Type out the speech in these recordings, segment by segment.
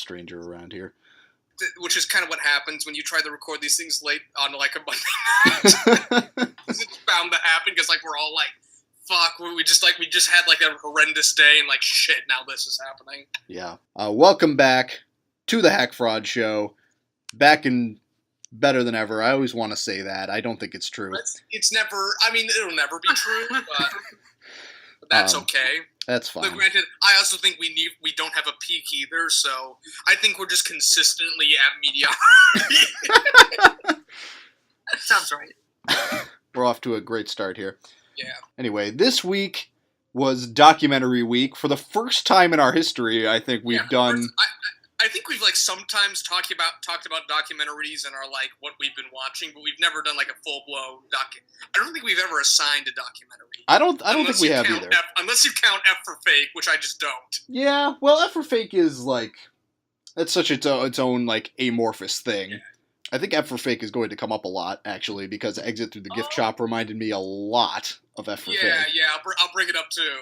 stranger around here. Which is kind of what happens when you try to record these things late on like a Monday night. It's bound to happen because like we're all like, fuck, we just had like a horrendous day and like shit, now this is happening. Yeah. Welcome back to the Hack Fraud Show. Back in better than ever. I always want to say that. I don't think it's true. It's never. I mean, it'll never be true, but that's okay. That's fine. But granted, I also think we don't have a peak either, so I think we're just consistently at mediocrity. Sounds right. We're off to a great start here. Yeah. Anyway, this week was documentary week. For the first time in our history, I think we've done... I think we've like sometimes talked about documentaries and are like what we've been watching, but we've never done like a full blown I don't think we've ever assigned a documentary. I don't think we have either. Unless you count F for Fake, which I just don't. Yeah, well, F for Fake is like it's such its own like amorphous thing. Yeah. I think F for Fake is going to come up a lot actually because Exit Through the Gift Shop reminded me a lot of F for Fake. Yeah, I'll bring it up too,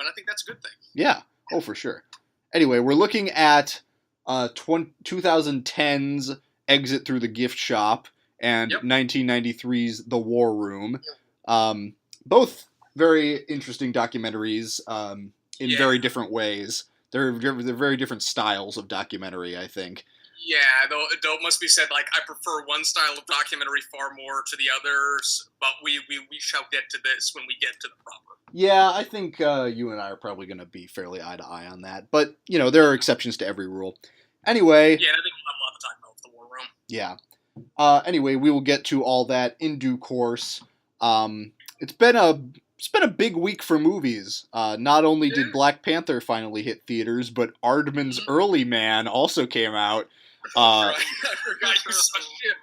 and I think that's a good thing. Yeah, oh for sure. Anyway, we're looking at 2010's Exit Through the Gift Shop and 1993's The War Room. Both very interesting documentaries in very different ways. They're very different styles of documentary, I think. Yeah, though it must be said, like, I prefer one style of documentary far more to the others, but we shall get to this when we get to the proper. Yeah, I think you and I are probably going to be fairly eye to eye on that, but, you know, there are exceptions to every rule. Anyway... Yeah, I think we'll have a lot to talk about with The War Room. Yeah. Anyway, we will get to all that in due course. It's been a big week for movies. Not only did Black Panther finally hit theaters, but Aardman's Early Man also came out. I forgot you saw shit.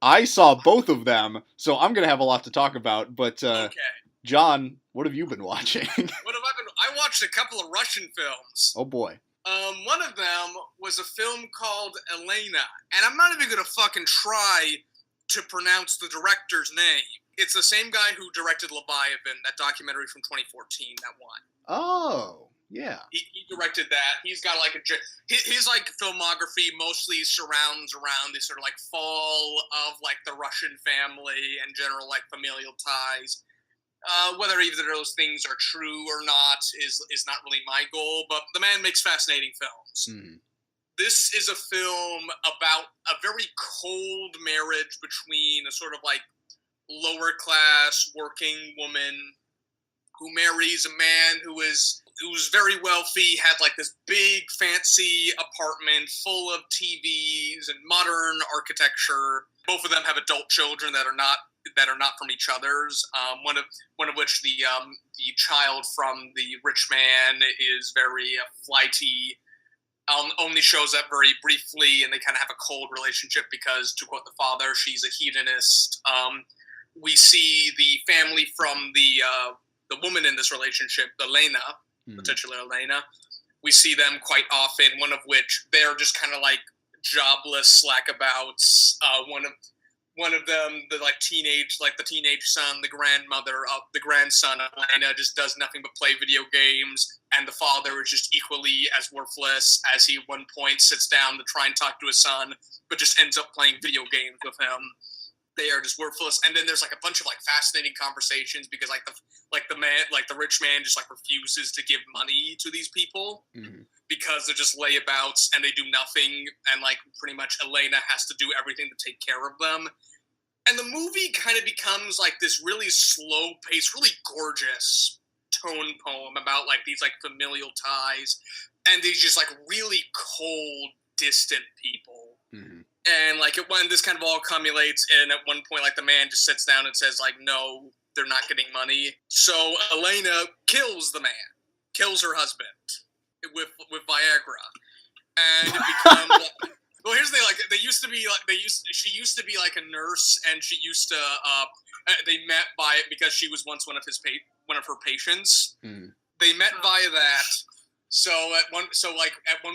I saw both of them, so I'm going to have a lot to talk about. But, okay. John, what have you been watching? I watched a couple of Russian films. Oh, boy. One of them was a film called Elena, and I'm not even going to fucking try to pronounce the director's name. It's the same guy who directed Leviathan, that documentary from 2014 that won. Oh, yeah. He directed that. He's got like his like filmography mostly surrounds around this sort of like fall of like the Russian family and general like familial ties. Whether either of those things are true or not is not really my goal, but the man makes fascinating films. Mm. This is a film about a very cold marriage between a sort of like lower class working woman who marries a man who's very wealthy, had like this big fancy apartment full of TVs and modern architecture. Both of them have adult children that are not from each other's. One of which the child from the rich man is very flighty. Only shows up very briefly, and they kind of have a cold relationship because, to quote the father, she's a hedonist. We see the family from the woman in this relationship, Elena, the titular Elena. We see them quite often. One of which they're just kind of like jobless slackabouts. One of them, the teenage son, the grandson, Elena, just does nothing but play video games, and the father is just equally as worthless as he at one point sits down to try and talk to his son, but just ends up playing video games with him. They are just worthless, and then there's like a bunch of like fascinating conversations because the rich man just like refuses to give money to these people because they're just layabouts and they do nothing, and like pretty much Elena has to do everything to take care of them. And the movie kind of becomes like this really slow-paced, really gorgeous tone poem about like these like familial ties and these just like really cold, distant people. Mm-hmm. And like this kind of all accumulates, and at one point, like the man just sits down and says, like, no, they're not getting money. So Elena kills the man, kills her husband with Viagra, and it becomes. Well, here's the thing: like she used to be like a nurse, and she used to. They met because she was once one of her patients. Mm. They met via that. So at one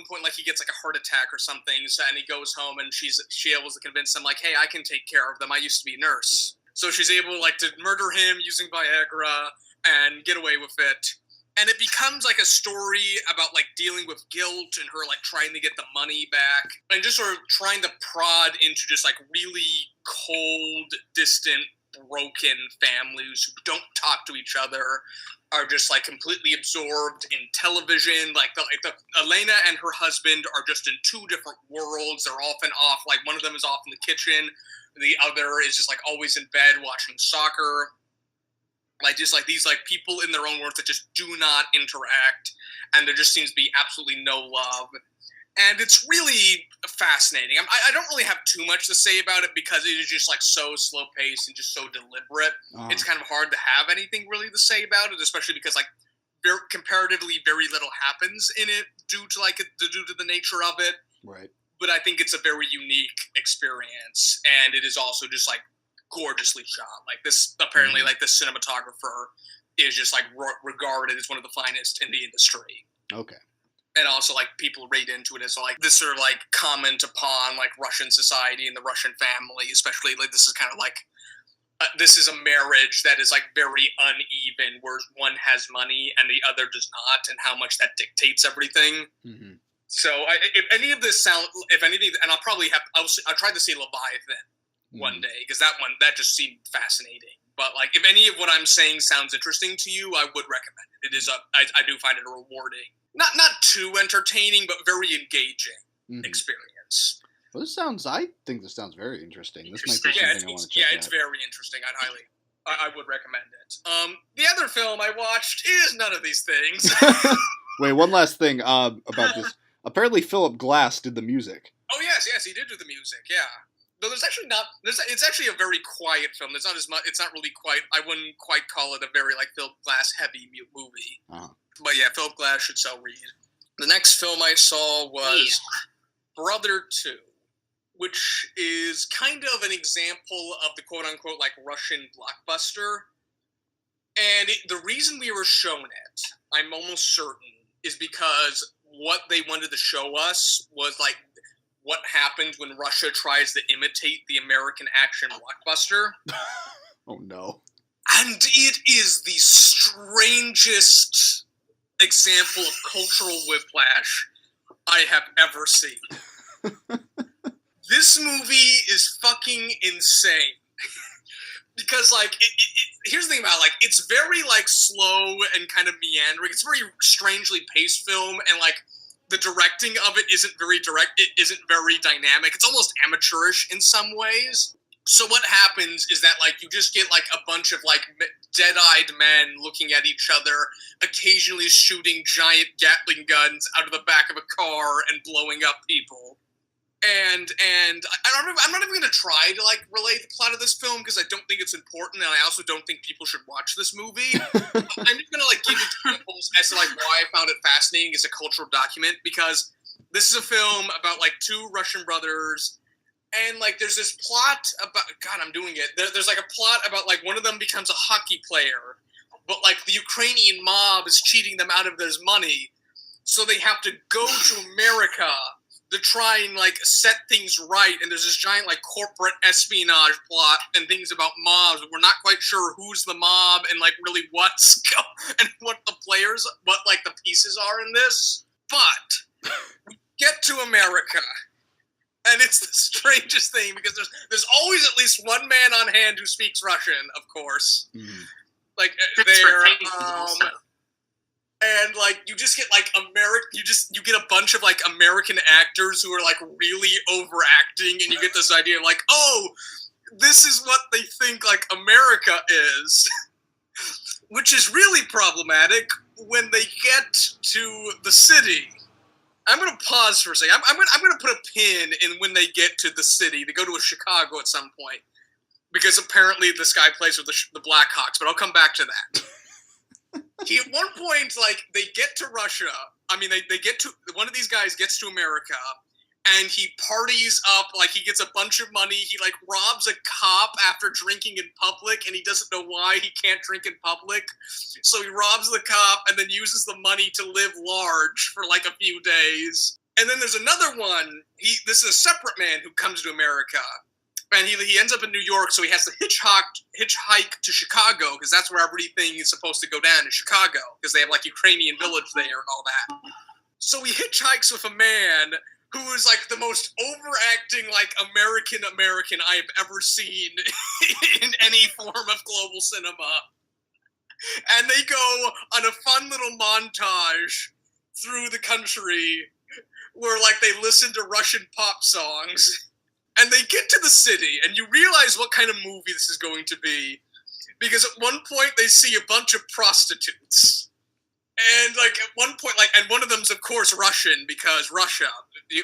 point, like he gets like a heart attack or something, and he goes home, and she able to convince him like, hey, I can take care of them. I used to be a nurse. So she's able like to murder him using Viagra and get away with it. And it becomes like a story about like dealing with guilt and her like trying to get the money back and just sort of trying to prod into just like really cold, distant, broken families who don't talk to each other, are just like completely absorbed in television. Like the Elena and her husband are just in two different worlds. They're often off. Like one of them is off in the kitchen. The other is just like always in bed watching soccer. Like just like these like people in their own worlds that just do not interact, and there just seems to be absolutely no love. And it's really fascinating. I don't really have too much to say about it because it is just like so slow paced and just so deliberate. It's kind of hard to have anything really to say about it, especially because like comparatively very little happens in it due to the nature of it. Right. But I think it's a very unique experience, and it is also just like gorgeously shot. Like this, apparently, like the cinematographer is just like regarded as one of the finest in the industry. Okay. And also, like, people read into it as, like, this sort of, like, comment upon, like, Russian society and the Russian family, especially, like, this is kind of, like, this is a marriage that is, like, very uneven, where one has money and the other does not, and how much that dictates everything. Mm-hmm. So, if any of this if anything, and I'll try to see Leviathan one day, because that just seemed fascinating. But, like, if any of what I'm saying sounds interesting to you, I would recommend it. It is I do find it a rewarding. Not too entertaining, but very engaging experience. Well, I think this sounds very interesting. This might be something I want to check out. Yeah, it's very interesting. I would recommend it. The other film I watched is none of these things. Wait, one last thing about this. Apparently, Philip Glass did the music. Oh yes, he did do the music. Yeah. Though there's actually not. It's actually a very quiet film. There's not as much. It's not really quite. I wouldn't quite call it a very like Philip Glass heavy movie. Uh-huh. But yeah, Philip Glass should sell read. The next film I saw was Brother 2, which is kind of an example of the quote-unquote like Russian blockbuster. And the reason we were shown it, I'm almost certain, is because what they wanted to show us was like what happens when Russia tries to imitate the American action blockbuster. Oh no. And it is the strangest example of cultural whiplash I have ever seen. This movie is fucking insane. Because, like, here's the thing about it, like, it's very, like, slow and kind of meandering. It's a very strangely paced film, and, like, the directing of it isn't very direct. It isn't very dynamic. It's almost amateurish in some ways. So what happens is that, like, you just get, like, a bunch of, like, dead-eyed men looking at each other, occasionally shooting giant Gatling guns out of the back of a car and blowing up people. And I'm not even going to try to, like, relate the plot of this film because I don't think it's important, and I also don't think people should watch this movie. I'm just going to, like, give examples as to, like, why I found it fascinating as a cultural document, because this is a film about, like, two Russian brothers. And, like, there's this plot about... God, I'm doing it. There's, like, a plot about, like, one of them becomes a hockey player. But, like, the Ukrainian mob is cheating them out of their money. So they have to go to America to try and, like, set things right. And there's this giant, like, corporate espionage plot and things about mobs. We're not quite sure who's the mob and, like, really what's... and what the players... what, like, the pieces are in this. But we get to America... And it's the strangest thing because there's always at least one man on hand who speaks Russian, of course. Mm-hmm. Like there, and like you just get like you get a bunch of like American actors who are like really overacting, and you get this idea of like, oh, this is what they think like America is, which is really problematic when they get to the city. I'm going to pause for a second. I'm going to put a pin in when they get to the city. They go to Chicago at some point. Because apparently this guy plays with the Blackhawks, but I'll come back to that. At one point, like, they get to Russia. I mean, they get to... One of these guys gets to America, and he parties up. Like, he gets a bunch of money. He, like, robs a cop after drinking in public, and he doesn't know why he can't drink in public. So he robs the cop and then uses the money to live large for, like, a few days. And then there's another one. This is a separate man who comes to America. And he ends up in New York, so he has to hitchhike to Chicago, because that's where everything is supposed to go down in Chicago, because they have, like, Ukrainian village there and all that. So he hitchhikes with a man who is, like, the most overacting, like, American I've ever seen in any form of global cinema. And they go on a fun little montage through the country where, like, they listen to Russian pop songs. And they get to the city, and you realize what kind of movie this is going to be. Because at one point, they see a bunch of prostitutes. And, like, at one point, like, and one of them's, of course, Russian, because Russia.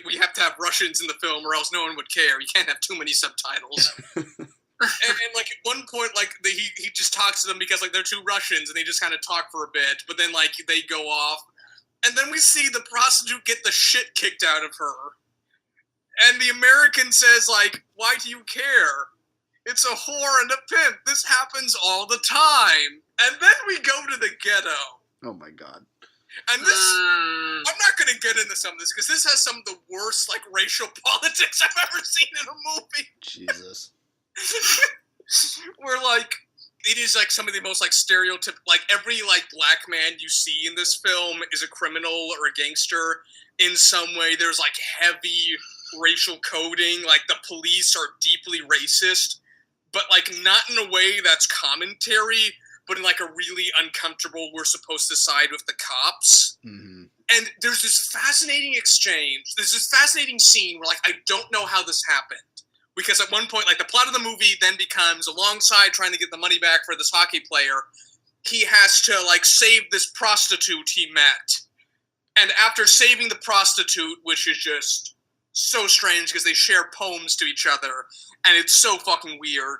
We have to have Russians in the film, or else no one would care. You can't have too many subtitles. and, like, at one point, like, he just talks to them because, like, they're two Russians, and they just kind of talk for a bit. But then, like, they go off. And then we see the prostitute get the shit kicked out of her. And the American says, like, why do you care? It's a whore and a pimp. This happens all the time. And then we go to the ghetto. Oh, my God. And this, I'm not going to get into some of this, because this has some of the worst, like, racial politics I've ever seen in a movie. Jesus. Where, like, it is, like, some of the most, like, stereotypical, like, every, like, black man you see in this film is a criminal or a gangster in some way. There's, like, heavy racial coding, like, the police are deeply racist, but, like, not in a way that's commentary, but in, like, a really uncomfortable, we're supposed to side with the cops. Mm-hmm. And there's this fascinating exchange, there's this fascinating scene where, like, I don't know how this happened. Because at one point, like, the plot of the movie then becomes, alongside trying to get the money back for this hockey player, he has to, like, save this prostitute he met. And after saving the prostitute, which is just so strange because they share poems to each other, and it's so fucking weird,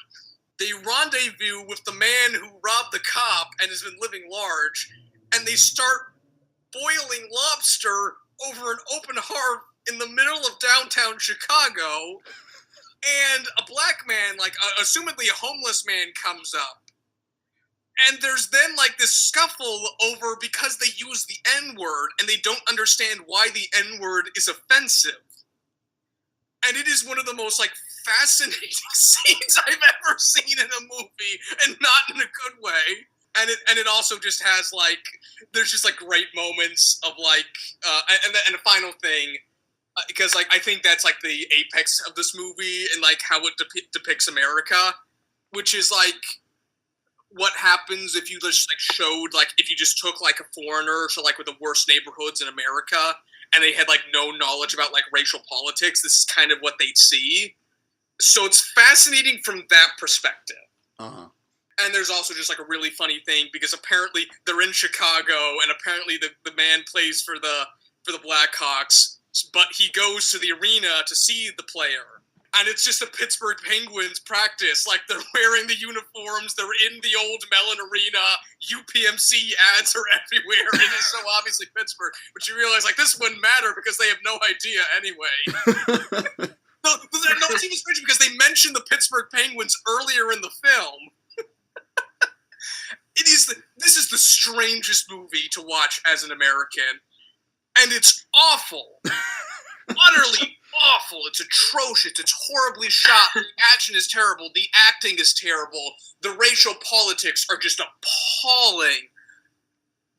they rendezvous with the man who robbed the cop and has been living large, and they start boiling lobster over an open hearth in the middle of downtown Chicago, and a black man, like, assumedly a homeless man, comes up. And there's then, like, this scuffle over because they use the N-word, and they don't understand why the N-word is offensive. And it is one of the most, like, fascinating scenes I've ever seen in a movie, and not in a good way. And it also just has, like, there's just, like, great moments of, like, and the final thing, because, like, I think that's, like, the apex of this movie and, like, how it depicts America, which is, like, what happens if you just, like, showed, like, if you just took, like, a foreigner to, like, with the worst neighborhoods in America, and they had, like, no knowledge about, like, racial politics. This is kind of what they'd see. So it's fascinating from that perspective. Uh-huh. And there's also just, like, a really funny thing, because apparently they're in Chicago, and apparently the man plays for the Blackhawks, but he goes to the arena to see the player. And it's just a Pittsburgh Penguins practice. Like, they're wearing the uniforms, they're in the old Mellon Arena, UPMC ads are everywhere, it is so obviously Pittsburgh. But you realize, like, this wouldn't matter because they have no idea anyway. No, it's even strange because they mentioned the Pittsburgh Penguins earlier in the film. This is the strangest movie to watch as an American. And it's awful. Utterly awful. It's atrocious. It's horribly shot. The action is terrible. The acting is terrible. The racial politics are just appalling.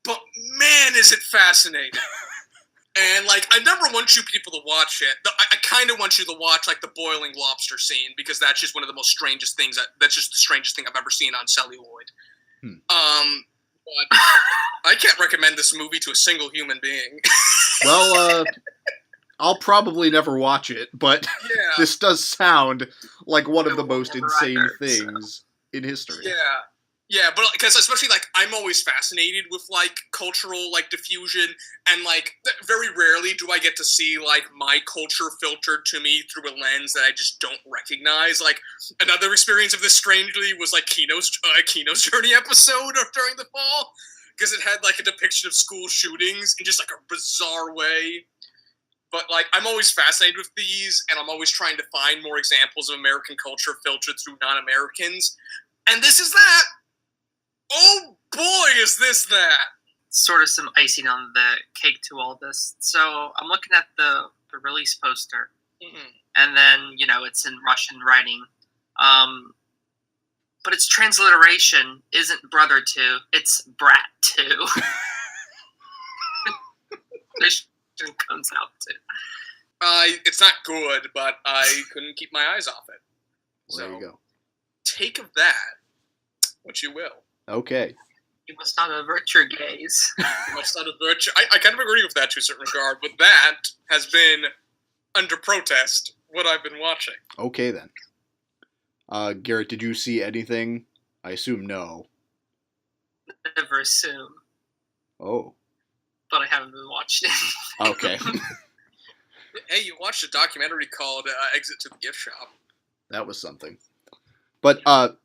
But man, is it fascinating. And, like, I never want you people to watch it. I kind of want you to watch, like, the boiling lobster scene, because that's just one of the most strangest things. That's just the strangest thing I've ever seen on celluloid. But I can't recommend this movie to a single human being. Well, I'll probably never watch it, but yeah. This does sound like one of the most insane things in history. Yeah, but because especially, like, I'm always fascinated with, like, cultural, like, diffusion, and, like, very rarely do I get to see, like, my culture filtered to me through a lens that I just don't recognize. Like, another experience of this, strangely, was, like, Kino's Journey episode during the fall, because it had, like, a depiction of school shootings in just, like, a bizarre way. But, like, I'm always fascinated with these, and I'm always trying to find more examples of American culture filtered through non-Americans. And this is that! Oh boy, is this that! Sort of some icing on the cake to all this. So I'm looking at the release poster, and then, you know, it's in Russian writing. But its transliteration isn't Brother 2, it's Brat 2. This comes out too. It's not good, but I couldn't keep my eyes off it. Well, there you go. Take of that what you will. Okay. You must not avert your gaze. You must not avert your... I kind of agree with that to a certain regard, but that has been, under protest, what I've been watching. Okay, then. Garrett, did you see anything? I assume no. Never assume. Oh. But I haven't been watching it. Okay. Hey, you watched a documentary called Exit to the Gift Shop. That was something. But, Tyler,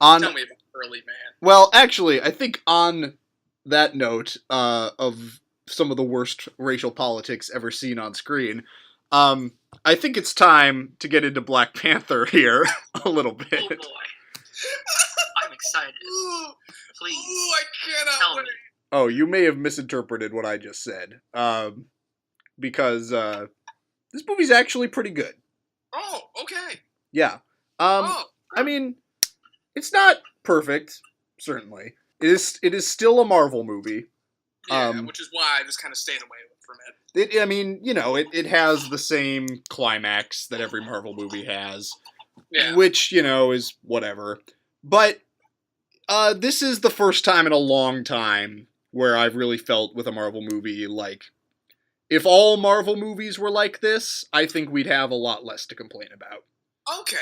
tell me about Early Man. Well, actually, I think on that note of some of the worst racial politics ever seen on screen, I think it's time to get into Black Panther here a little bit. Oh, boy. I'm excited. Please. Ooh, I cannot wait. Oh, you may have misinterpreted what I just said. Because this movie's actually pretty good. Oh, okay. Yeah. I mean, it's not perfect, certainly. It is still a Marvel movie. Yeah, which is why I just kind of stayed away from it. It has the same climax that every Marvel movie has. Yeah. Which, is whatever. But this is the first time in a long time where I've really felt with a Marvel movie, like, if all Marvel movies were like this, I think we'd have a lot less to complain about. Okay.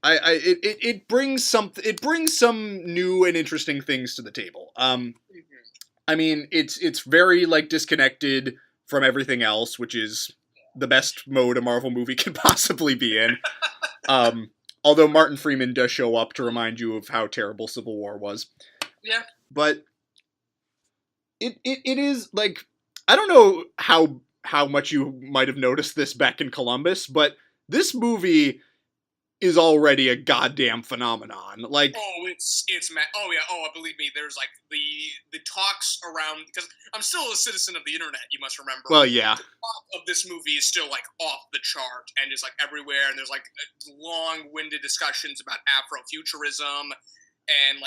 It brings some new and interesting things to the table. I mean, it's very, like, disconnected from everything else, which is the best mode a Marvel movie can possibly be in. Although Martin Freeman does show up to remind you of how terrible Civil War was. Yeah. But it is, like, I don't know how much you might have noticed this back in Columbus, but this movie is already a goddamn phenomenon. Like, believe me, there's like the talks around, because I'm still a citizen of the internet, you must remember. Well, yeah. The talk of this movie is still like off the chart and just like everywhere, and there's like long-winded discussions about Afrofuturism and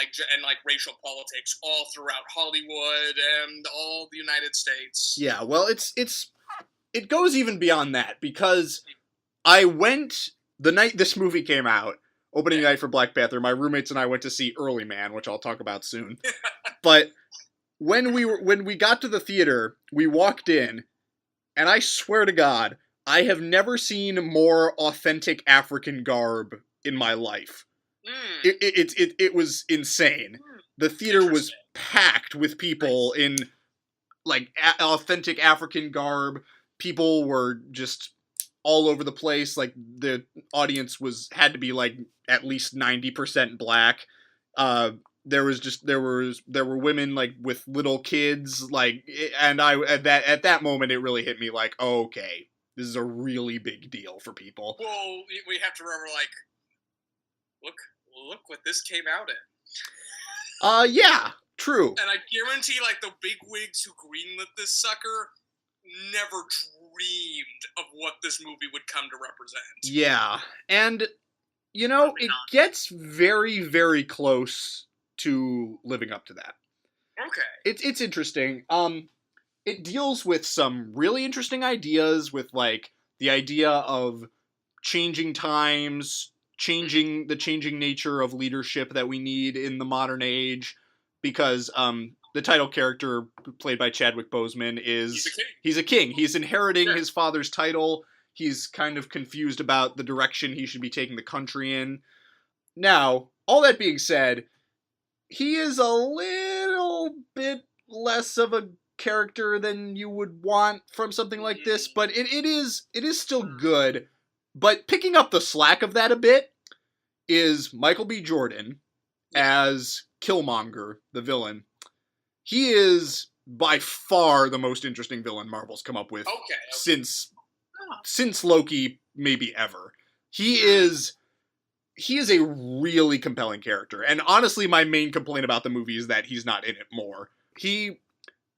racial politics all throughout Hollywood and all the United States. Yeah, well, it goes even beyond that, because I went the night this movie came out, opening night for Black Panther. My roommates and I went to see Early Man, which I'll talk about soon. But when we got to the theater, we walked in, and I swear to God, I have never seen more authentic African garb in my life. It was insane. The theater was packed with people in, like, authentic African garb. People were just all over the place. Like, the audience had to be, like, at least 90% black. There were women, like, with little kids, like, and at that moment it really hit me, like, oh, okay, this is a really big deal for people. Well, we have to remember, like, look what this came out in. Yeah, true. And I guarantee, like, the bigwigs who greenlit this sucker never dreamed of what this movie would come to represent. Yeah, and, it gets very, very close to living up to that. Okay. It's interesting. It deals with some really interesting ideas, with, like, the idea of changing times, the changing nature of leadership that we need in the modern age, because the title character, played by Chadwick Boseman, he's a king. He's inheriting his father's title. He's kind of confused about the direction he should be taking the country in. Now, all that being said, he is a little bit less of a character than you would want from something like this, but it is still good. But picking up the slack of that a bit is Michael B. Jordan as Killmonger, the villain. He is by far the most interesting villain Marvel's come up with since Loki, maybe ever. He is a really compelling character. And honestly, my main complaint about the movie is that he's not in it more. He,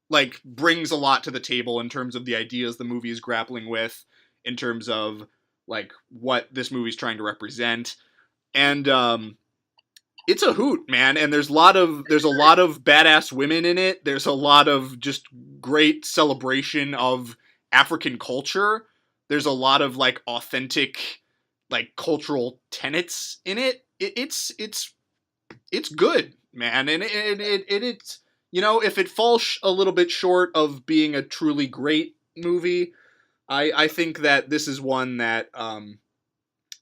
like, brings a lot to the table in terms of the ideas the movie is grappling with, in terms of, like, what this movie's trying to represent. and it's a hoot, man. And there's a lot of badass women in it. There's a lot of just great celebration of African culture. There's a lot of like authentic, like cultural tenets in it. It's good, man. And it's, you know, if it falls a little bit short of being a truly great movie, I think that this is one that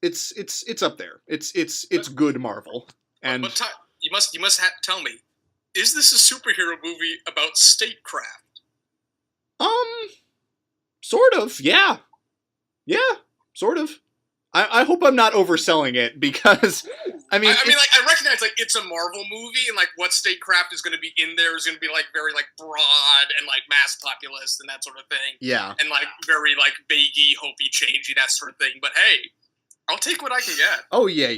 it's up there. It's good Marvel. And but you must tell me, is this a superhero movie about statecraft? Sort of, yeah, sort of. I hope I'm not overselling it, because I mean, I recognize like it's a Marvel movie, and like what statecraft is going to be in there is going to be like very like broad and like mass populist and that sort of thing. Yeah, and like very like vaguey, hopey, changey, that sort of thing. But hey, I'll take what I can get. Oh yeah.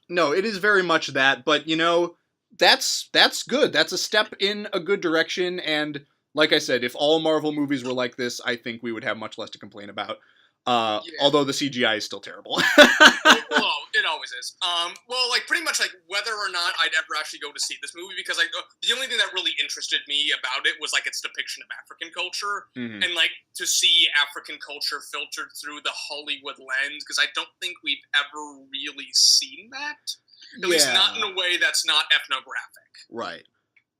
No, it is very much that, but you know, that's good. That's a step in a good direction, and like I said, if all Marvel movies were like this, I think we would have much less to complain about. Although the CGI is still terrible. Well, it always is. Well, like pretty much like whether or not I'd ever actually go to see this movie, because like the only thing that really interested me about it was like its depiction of African culture, and like to see African culture filtered through the Hollywood lens, because I don't think we've ever really seen that. At least not in a way that's not ethnographic. Right.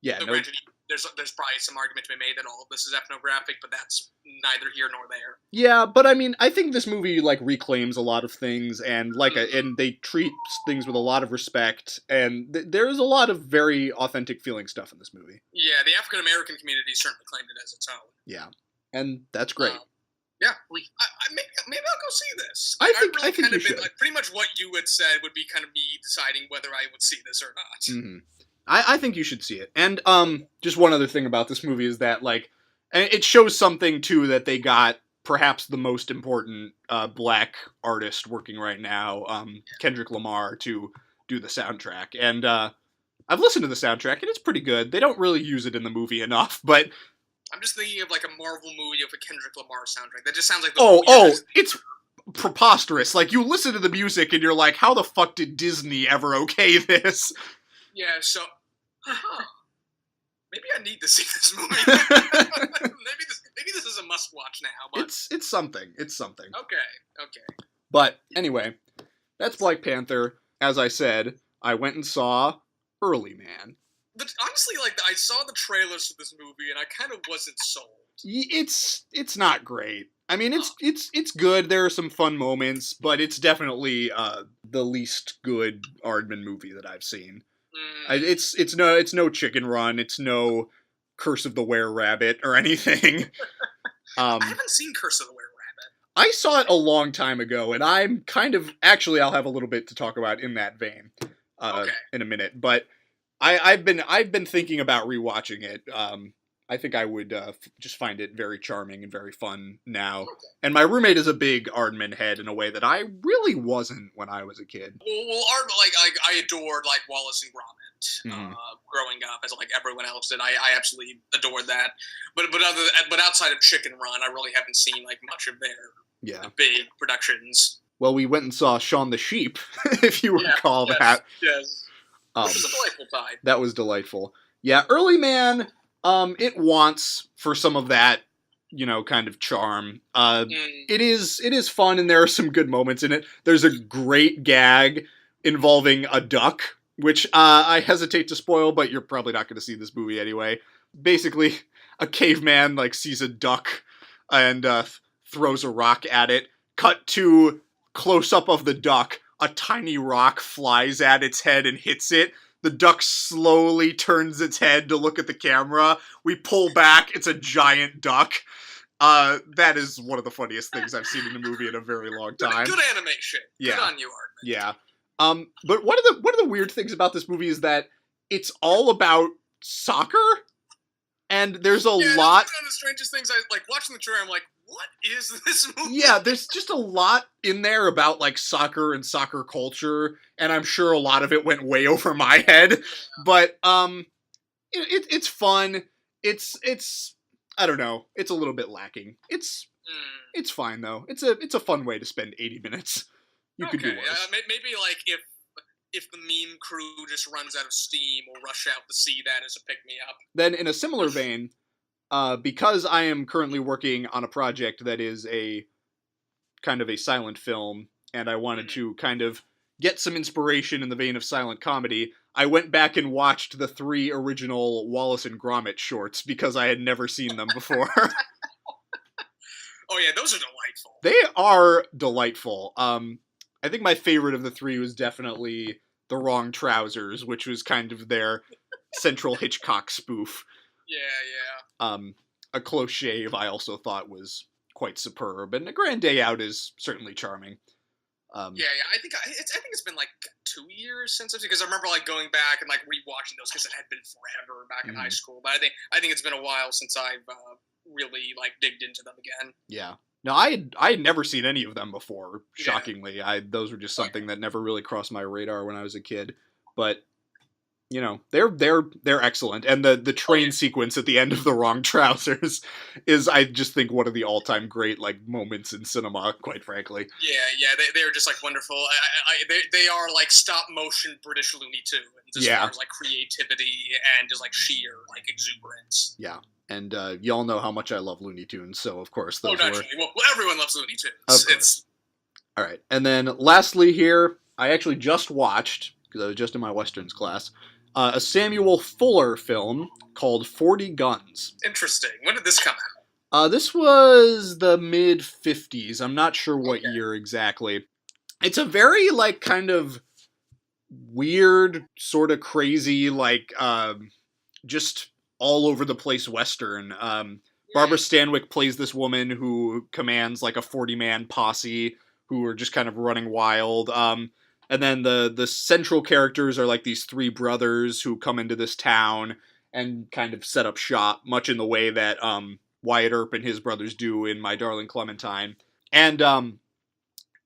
Yeah. So granted, there's probably some argument to be made that all of this is ethnographic, but that's neither here nor there. Yeah, but I mean, I think this movie like reclaims a lot of things, and and they treat things with a lot of respect, and there's a lot of very authentic feeling stuff in this movie. Yeah, the African American community certainly claimed it as its own. Yeah, and that's great. Yeah, maybe I'll go see this. I think you should. Like, pretty much what you had said would be kind of me deciding whether I would see this or not. Mm-hmm. I think you should see it. And just one other thing about this movie is that like, it shows something too, that they got perhaps the most important black artist working right now, Kendrick Lamar, to do the soundtrack. And I've listened to the soundtrack, and it's pretty good. They don't really use it in the movie enough, but I'm just thinking of like a Marvel movie of a Kendrick Lamar soundtrack. That just sounds like it's preposterous. Like, you listen to the music and you're like, how the fuck did Disney ever okay this? Yeah, so maybe I need to see this movie. maybe this is a must-watch now. But it's something. It's something. Okay. But anyway, that's Black Panther. As I said, I went and saw Early Man. Honestly, like I saw the trailers for this movie, and I kind of wasn't sold. It's not great. I mean, it's good. There are some fun moments, but it's definitely the least good Aardman movie that I've seen. It's no Chicken Run. It's no Curse of the Were-Rabbit or anything. I haven't seen Curse of the Were-Rabbit. I saw it a long time ago, and I'm kind of actually I'll have a little bit to talk about in that vein in a minute. But I've been thinking about rewatching it. I think I would just find it very charming and very fun now. Okay. And my roommate is a big Aardman head in a way that I really wasn't when I was a kid. Well, like I adored like Wallace and Gromit growing up, as like everyone else did. I absolutely adored that. But outside of Chicken Run, I really haven't seen like much of their big productions. Well, we went and saw Shaun the Sheep, if you recall that. Yes. Which was a delightful time. That was delightful. Yeah, Early Man. It wants for some of that, you know, kind of charm. It is fun, and there are some good moments in it. There's a great gag involving a duck, which I hesitate to spoil, but you're probably not going to see this movie anyway. Basically, a caveman like sees a duck and throws a rock at it. Cut to close up of the duck. A tiny rock flies at its head and hits it. The duck slowly turns its head to look at the camera. We pull back. It's a giant duck. That is one of the funniest things I've seen in a movie in a very long time. Good animation. Yeah. Good on you, Aardman. Yeah. But one of the weird things about this movie is that it's all about soccer, and there's a lot. That's one of the strangest things. I like watching the trailer. I'm like, what is this movie? Yeah, there's just a lot in there about like soccer and soccer culture, and I'm sure a lot of it went way over my head. But it's fun. It's I don't know. It's a little bit lacking. It's fine though. It's a fun way to spend 80 minutes. You could do worse. Maybe like if if the meme crew just runs out of steam, we'll rush out to see that as a pick-me-up. Then, in a similar vein, because I am currently working on a project that is a kind of a silent film, and I wanted to kind of get some inspiration in the vein of silent comedy, I went back and watched the 3 original Wallace and Gromit shorts because I had never seen them before. Oh yeah, those are delightful. They are delightful. I think my favorite of the 3 was definitely The Wrong Trousers, which was kind of their central Hitchcock spoof. Yeah. A Close Shave I also thought was quite superb, and A Grand Day Out is certainly charming. I think it's been like 2 years since because I remember like going back and like rewatching those because it had been forever back in high school. But I think it's been a while since I've really like digged into them again. Yeah. No, I had never seen any of them before. Shockingly, those were just something that never really crossed my radar when I was a kid. But you know, they're excellent, and the train sequence at the end of The Wrong Trousers is, I just think, one of the all-time great like moments in cinema. Quite frankly. Yeah, they're just like wonderful. They are like stop motion British Looney Tunes as far as like creativity and just like sheer like exuberance. Yeah. And y'all know how much I love Looney Tunes, so of course those were... Well, everyone loves Looney Tunes. All right, and then lastly here, I actually just watched, because I was just in my Westerns class, a Samuel Fuller film called 40 Guns. Interesting. When did this come out? This was the mid-50s. I'm not sure what year exactly. It's a very, like, kind of weird, sort of crazy, like, just all over the place Western. Barbara Stanwyck plays this woman who commands like a 40-man posse who are just kind of running wild. And then the central characters are like these 3 brothers who come into this town and kind of set up shop, much in the way that Wyatt Earp and his brothers do in My Darling Clementine. And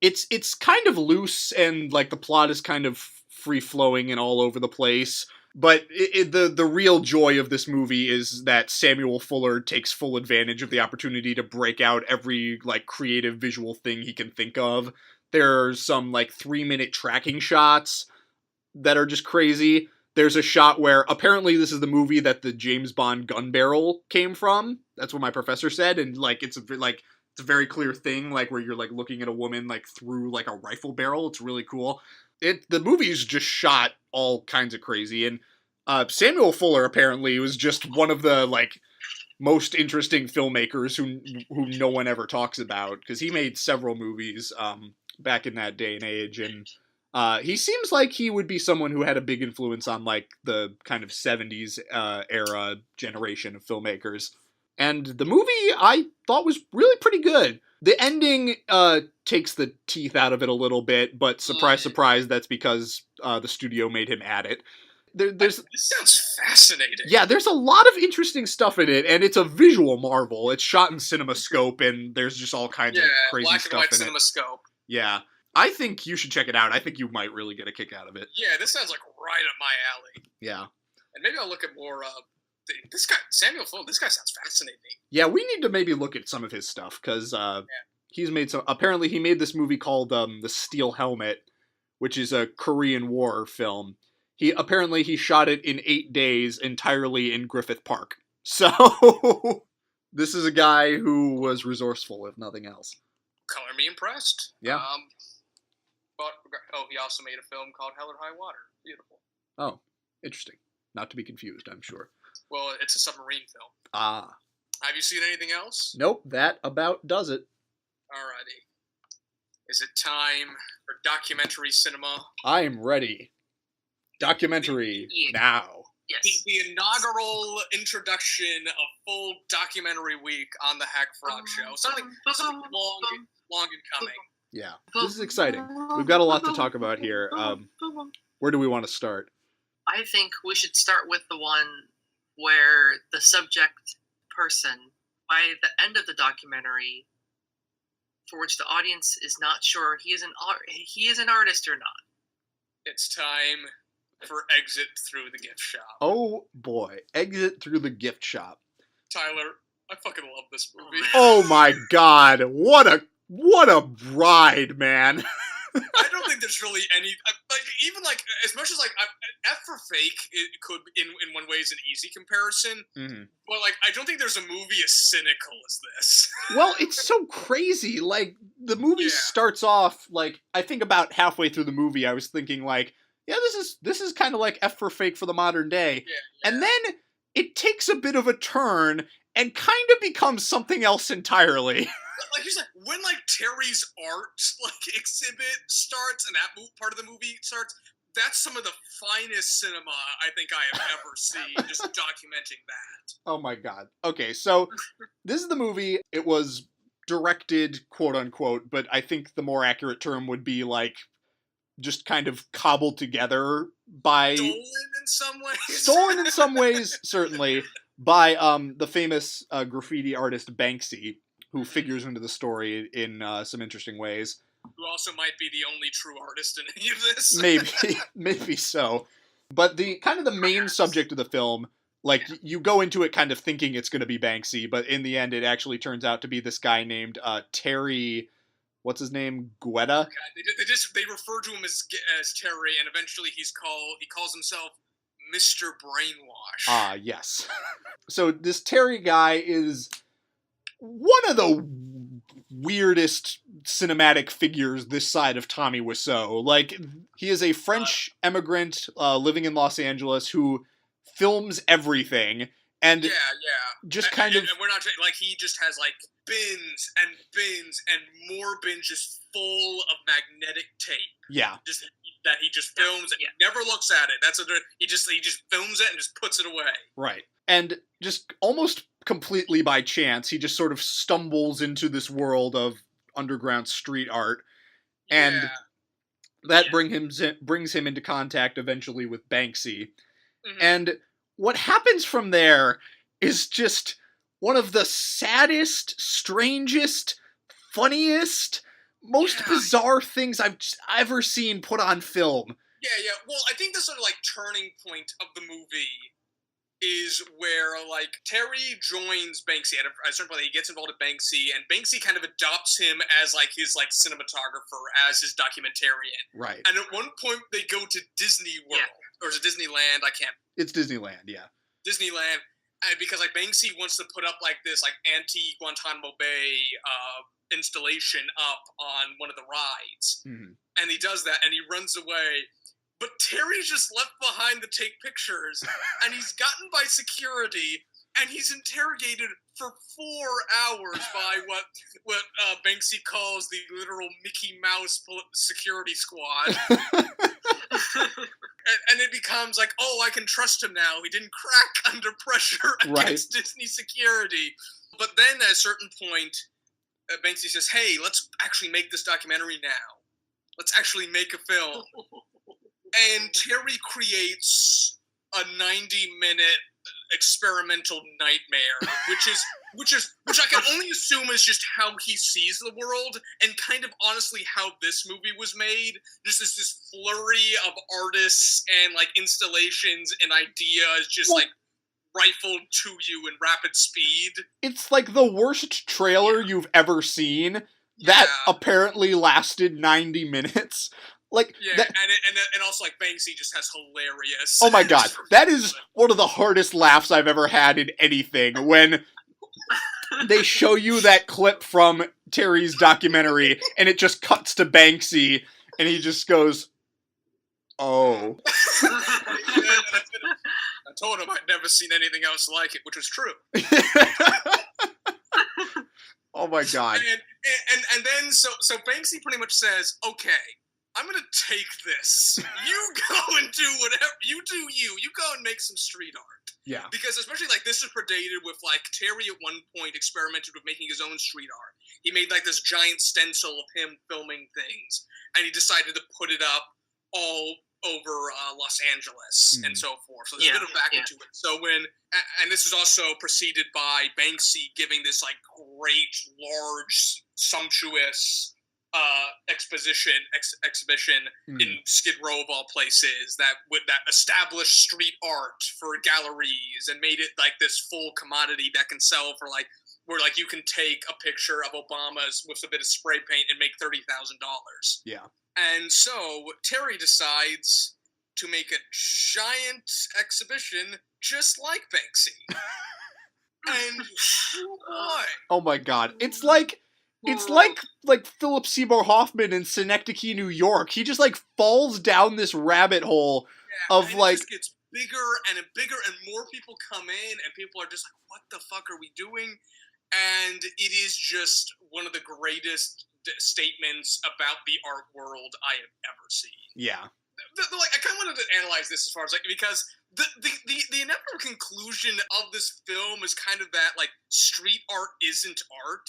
it's kind of loose, and like the plot is kind of free-flowing and all over the place. But the real joy of this movie is that Samuel Fuller takes full advantage of the opportunity to break out every like creative visual thing he can think of. There's some like 3-minute tracking shots that are just crazy. There's a shot where apparently this is the movie that the James Bond gun barrel came from. That's what my professor said, and like it's a very clear thing, like where you're like looking at a woman like through like a rifle barrel. It's really cool. The movie's just shot all kinds of crazy, and Samuel Fuller apparently was just one of the like most interesting filmmakers who no one ever talks about, because he made several movies back in that day and age, and he seems like he would be someone who had a big influence on like the kind of 70s era generation of filmmakers. And the movie I thought was really pretty good. The ending takes the teeth out of it a little bit, but surprise, surprise, that's because the studio made him add it. This sounds fascinating. Yeah, there's a lot of interesting stuff in it, and it's a visual marvel. It's shot in CinemaScope, and there's just all kinds of crazy stuff in it. Black and white CinemaScope. Yeah. I think you should check it out. I think you might really get a kick out of it. Yeah, this sounds like right up my alley. Yeah. And maybe I'll look at more this guy, Samuel Fuller, this guy sounds fascinating. Yeah, we need to maybe look at some of his stuff, because he's made some... Apparently, he made this movie called The Steel Helmet, which is a Korean War film. Apparently, he shot it in 8 days entirely in Griffith Park. So, this is a guy who was resourceful, if nothing else. Color me impressed. Yeah. He also made a film called Hell or High Water. Beautiful. Oh, interesting. Not to be confused, I'm sure. Well, it's a submarine film. Ah. Have you seen anything else? Nope, that about does it. Alrighty. Is it time for documentary cinema? I am ready. Documentary now. Yes. The inaugural introduction of full documentary week on the Hack Frog Show. Something long in coming. Yeah, this is exciting. We've got a lot to talk about here. Where do we want to start? I think we should start with the one where the subject person, by the end of the documentary, for which the audience is not sure he is an artist or not. It's time for Exit Through the Gift Shop. Oh boy, Exit Through the Gift Shop. Tyler, I fucking love this movie. Oh my god, what a ride, man. I don't think there's really any like even like as much as like F for Fake it could in one way is an easy comparison, but like I don't think there's a movie as cynical as this. Well, it's so crazy. Like the movie starts off like I think about halfway through the movie I was thinking like, yeah, this is kind of like F for Fake for the modern day, and then it takes a bit of a turn and kind of becomes something else entirely. Like he's like when like Terry's art like exhibit starts and that part of the movie starts, that's some of the finest cinema I think I have ever seen. Just documenting that. Oh my god. Okay, so this is the movie. It was directed, quote unquote, but I think the more accurate term would be like just kind of cobbled together by stolen in some ways, certainly by the famous graffiti artist Banksy, who figures into the story in some interesting ways. Who also might be the only true artist in any of this. Maybe so. But the kind of the main subject of the film, like you go into it kind of thinking it's going to be Banksy, but in the end it actually turns out to be this guy named Terry. What's his name? Guetta. They refer to him as Terry, and eventually he calls himself Mr. Brainwash. Ah, yes. So this Terry guy is one of the weirdest cinematic figures this side of Tommy Wiseau. Like, he is a French immigrant living in Los Angeles who films everything. And just kind of... And we're not like, he just has like bins and more bins just full of magnetic tape. Yeah. Just that he just films it. He never looks at it. He just films it and just puts it away. Right. And just almost completely by chance, he just sort of stumbles into this world of underground street art. And that brings him into contact eventually with Banksy. Mm-hmm. And what happens from there is just one of the saddest, strangest, funniest, most bizarre things I've ever seen put on film. Yeah. Well, I think the sort of like turning point of the movie is where like Terry joins Banksy at a certain point. He gets involved with Banksy, and Banksy kind of adopts him as like his like cinematographer, as his documentarian. Right. And at one point they go to Disney World, or is it Disneyland? It's Disneyland, yeah. Disneyland, because like Banksy wants to put up like this like anti-Guantanamo Bay installation up on one of the rides, and he does that, and he runs away. But Terry's just left behind to take pictures, and he's gotten by security, and he's interrogated for 4 hours by what Banksy calls the literal Mickey Mouse security squad. and it becomes like, oh, I can trust him now. He didn't crack under pressure against Disney security. But then at a certain point, Banksy says, hey, let's actually make this documentary now. Let's actually make a film. And Terry creates a 90-minute experimental nightmare, which I can only assume is just how he sees the world, and kind of honestly how this movie was made. Just as this flurry of artists and like installations and ideas, just like rifled to you in rapid speed. It's like the worst trailer you've ever seen that apparently lasted 90 minutes. Like and also like Banksy just has hilarious. Oh my god, that is one of the hardest laughs I've ever had in anything, when they show you that clip from Terry's documentary and it just cuts to Banksy and he just goes, "Oh." I told him I'd never seen anything else like it, which was true. Oh my god. And then so Banksy pretty much says, okay, I'm going to take this. You go and do whatever. You do you. You go and make some street art. Yeah. Because especially, like, this is predated with, like, Terry at one point experimented with making his own street art. He made, like, this giant stencil of him filming things. And he decided to put it up all over Los Angeles and so forth. So there's a bit of back into it. So and this is also preceded by Banksy giving this, like, great, large, sumptuous exhibition in Skid Row of all places that established street art for galleries and made it like this full commodity that can sell for like where like you can take a picture of Obama's with a bit of spray paint and make $30,000. Yeah. And so Terry decides to make a giant exhibition just like Banksy. And boy, oh my god, it's like Philip Seymour Hoffman in Synecdoche, New York. He just like falls down this rabbit hole of and like it just gets bigger and bigger, and more people come in, and people are just like, "What the fuck are we doing?" And it is just one of the greatest statements about the art world I have ever seen. Yeah. Like, I kind of wanted to analyze this as far as like, because the inevitable conclusion of this film is kind of that like street art isn't art,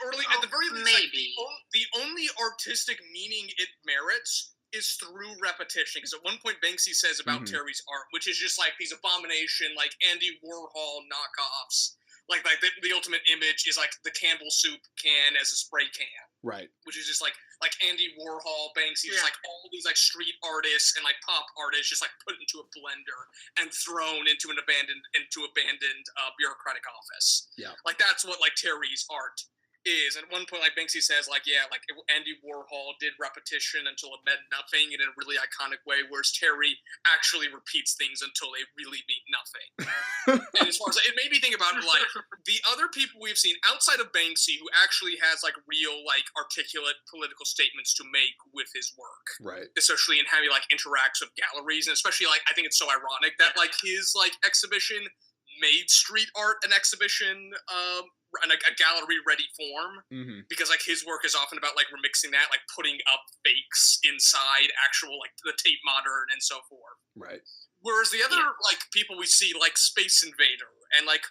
or at the very least, maybe like, the only artistic meaning it merits is through repetition. Because at one point Banksy says about Terry's art, which is just like these abomination like Andy Warhol knockoffs. Like the ultimate image is like the Campbell soup can as a spray can, right? Which is just like Andy Warhol, Banksy, just like all these like street artists and like pop artists, just like put into a blender and thrown into an abandoned bureaucratic office. Yeah, like that's what like Terry's art is. And at one point, like Banksy says, like Andy Warhol did repetition until it meant nothing in a really iconic way, whereas Terry actually repeats things until they really mean nothing. And as far as it made me think about like the other people we've seen outside of Banksy who actually has like real like articulate political statements to make with his work, right? Especially in how he like interacts with galleries, and especially like I think it's so ironic that like his like exhibition made street art an exhibition in a gallery-ready form, because like his work is often about like remixing that, like putting up fakes inside actual like the Tate Modern and so forth. Right. Whereas the other like people we see, like Space Invader, and like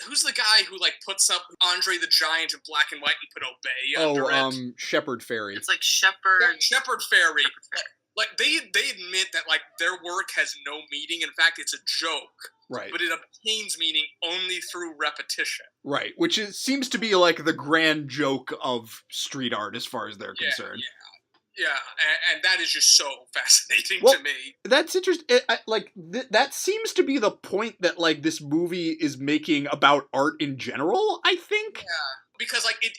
who's the guy who like puts up Andre the Giant in black and white and put Obey under it? Shepard Fairey. It's like Shepard Fairey. Like they admit that like their work has no meaning. In fact, it's a joke. Right. But it obtains meaning only through repetition. Right. Which seems to be like the grand joke of street art as far as they're concerned. Yeah. And that is just so fascinating to me. That's interesting. That seems to be the point that like this movie is making about art in general, I think. Yeah. Because like it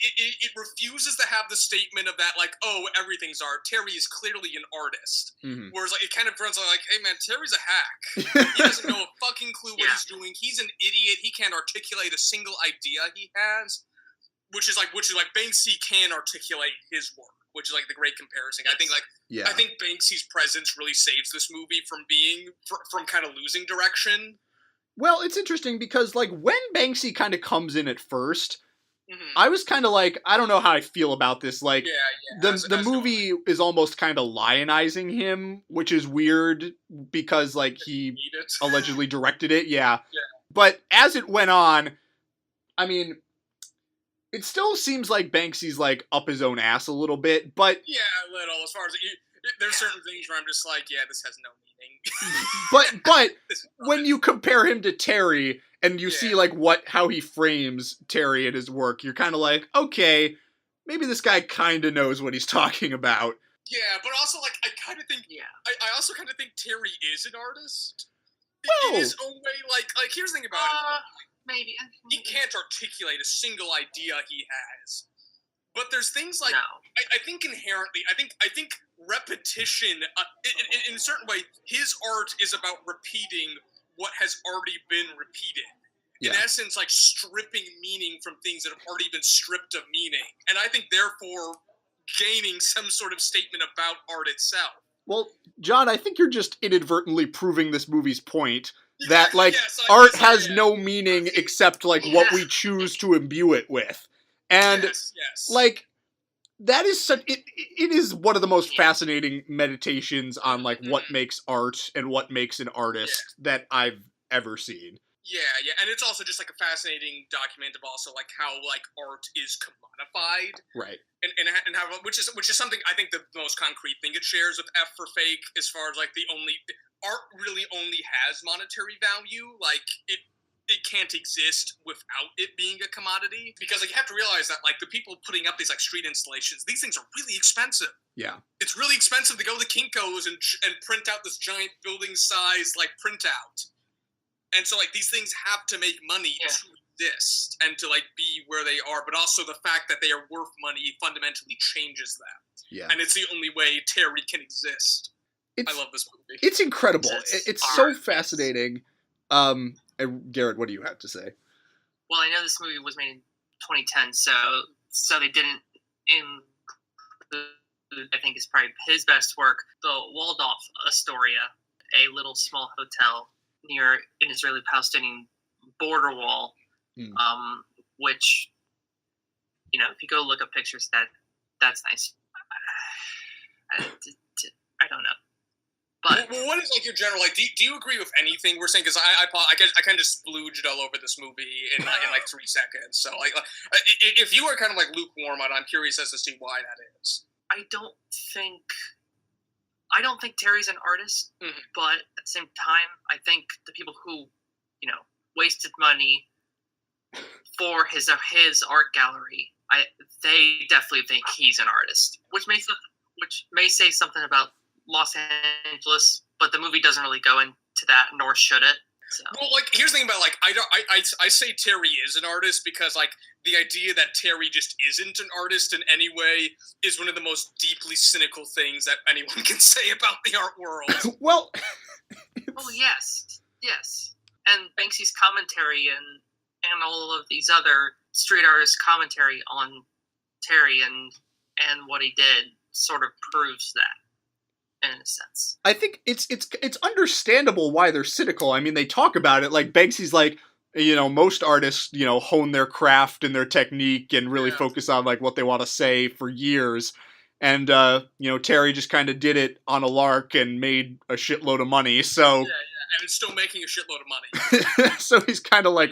refuses to have the statement of that like, oh, everything's art. Terry is clearly an artist. Whereas like it kind of runs like, hey man, Terry's a hack. He doesn't know a fucking clue what he's doing. He's an idiot. He can't articulate a single idea he has. Which is like Banksy can articulate his work, which is like the great comparison. I think I think Banksy's presence really saves this movie from from kind of losing direction. Well, it's interesting because like when Banksy kind of comes in at first, I was kind of like, I don't know how I feel about this. Like, the movie is almost kind of lionizing him, which is weird because, like, he allegedly directed it. Yeah. But as it went on, I mean, it still seems like Banksy's, like, up his own ass a little bit, but... Yeah, a little. As far as... There's certain things where I'm just like, yeah, this has no meaning. but when you compare him to Terry... And you see, like, how he frames Terry and his work, you're kind of like, okay, maybe this guy kind of knows what he's talking about. Yeah, but also, like, I kind of think, I also kind of think Terry is an artist. Well, in his own way, like here's the thing about it. Maybe. He can't articulate a single idea he has. But there's things like, I think inherently, I think repetition, in a certain way, his art is about repeating what has already been repeated. In essence, like stripping meaning from things that have already been stripped of meaning. And I think, therefore, gaining some sort of statement about art itself. Well, John, I think you're just inadvertently proving this movie's point that, like, art has no meaning except, like, what we choose to imbue it with. And, like, that is such... It is one of the most fascinating meditations on, like, what makes art and what makes an artist that I've ever seen. Yeah, and it's also just, like, a fascinating document of also, like, how, like, art is commodified. Right. And how, which is something I think the most concrete thing it shares with F for Fake, as far as, like, art really only has monetary value. Like, it can't exist without it being a commodity, because like you have to realize that like the people putting up these like street installations, these things are really expensive. Yeah, it's really expensive to go to Kinko's and print out this giant building size like printout, and so like these things have to make money to exist and to like be where they are, but also the fact that they are worth money fundamentally changes that. Yeah. And it's the only way Terry can exist. I love this movie. It's incredible. It's so fascinating. And Garrett, what do you have to say? Well, I know this movie was made in 2010, so they didn't include, I think is probably his best work, the Waldorf Astoria, a little small hotel near an Israeli-Palestinian border wall, which, you know, if you go look up pictures, that's nice. I don't know. But well, what is like your general like? Do you agree with anything we're saying? Because I kind of just splooged all over this movie in like 3 seconds. So like if you are kind of like lukewarm on it, I'm curious as to see why that is. I don't think Terry's an artist, but at the same time, I think the people who, you know, wasted money for his art gallery, they definitely think he's an artist, which may say something about Los Angeles, but the movie doesn't really go into that, nor should it. So. Well, like here's the thing about like I say Terry is an artist because like the idea that Terry just isn't an artist in any way is one of the most deeply cynical things that anyone can say about the art world. Well, yes, and Banksy's commentary and all of these other street artists' commentary on Terry and what he did sort of proves that. In a sense, I think it's understandable why they're cynical. I mean, they talk about it like Banksy's like, you know, most artists, you know, hone their craft and their technique and really focus on like what they want to say for years. And you know, Terry just kind of did it on a lark and made a shitload of money. So and it's still making a shitload of money. So he's kind of like,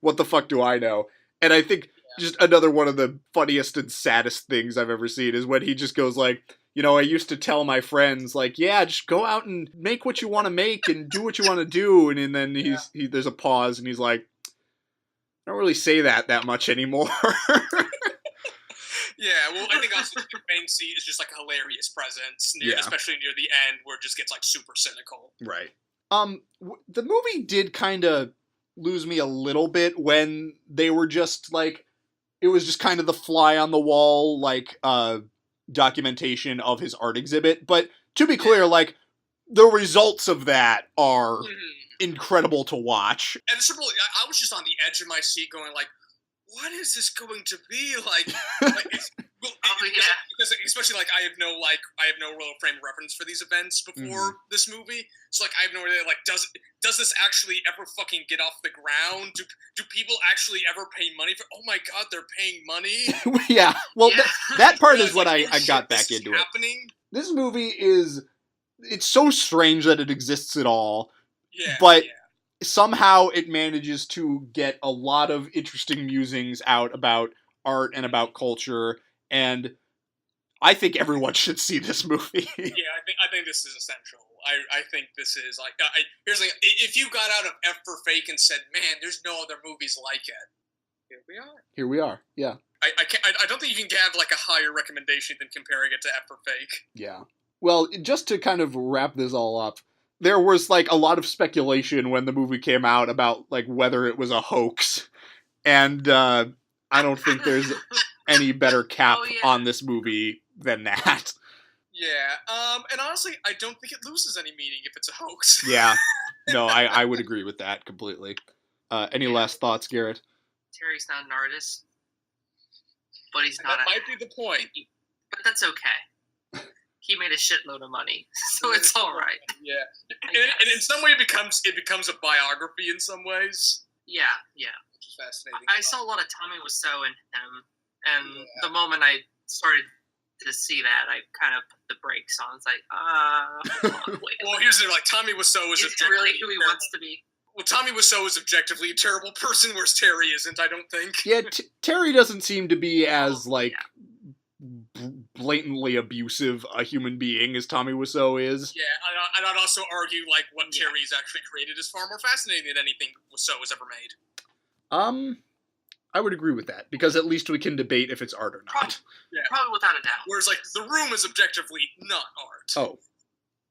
what the fuck do I know? And I think just another one of the funniest and saddest things I've ever seen is when he just goes like, you know, I used to tell my friends, like, yeah, just go out and make what you want to make and do what you want to do. And then there's a pause, and he's like, I don't really say that much anymore. Yeah, well, I think also Banksy is just like a hilarious presence, especially near the end, where it just gets like super cynical. Right. The movie did kind of lose me a little bit when they were just like, it was just kind of the fly on the wall, like, documentation of his art exhibit, but to be clear, like, the results of that are incredible to watch. And I was just on the edge of my seat going like, what is this going to be like? Because especially like I have no real frame of reference for these events before this movie, so like I have no idea like does this actually ever fucking get off the ground? Do people actually ever pay money for? Oh my god, they're paying money. Yeah, well that part is what I got back into it. This movie it's so strange that it exists at all. But somehow it manages to get a lot of interesting musings out about art and about culture, and I think everyone should see this movie. I think this is essential. I think this is like here's the thing. If you got out of F for Fake and said, "Man, there's no other movies like it," here we are. Yeah. I don't think you can have like a higher recommendation than comparing it to F for Fake. Yeah. Well, just to kind of wrap this all up, there was like a lot of speculation when the movie came out about like whether it was a hoax, and I don't think there's any better cap on this movie than that. Yeah, and honestly, I don't think it loses any meaning if it's a hoax. Yeah, no, I would agree with that completely. Any last thoughts, Garrett? Terry's not an artist, but he's not. That might be the point. But that's okay. He made a shitload of money, so it's all right. Yeah, and in some way, it becomes a biography in some ways. Yeah. Which is fascinating. I saw a lot of Tommy Wiseau in him, and the moment I started to see that, I kind of put the brakes on. It's like, wait. Well, here's the thing, like Tommy Wiseau is really who he wants to be. Well, Tommy Wiseau is objectively a terrible person, whereas Terry isn't, I don't think. Yeah, Terry doesn't seem to be as, blatantly abusive a human being as Tommy Wiseau is. Yeah, and I'd also argue, like, what Terry's actually created is far more fascinating than anything Wiseau has ever made. I would agree with that, because at least we can debate if it's art or not. Probably without a doubt. Whereas, like, The Room is objectively not art. Oh,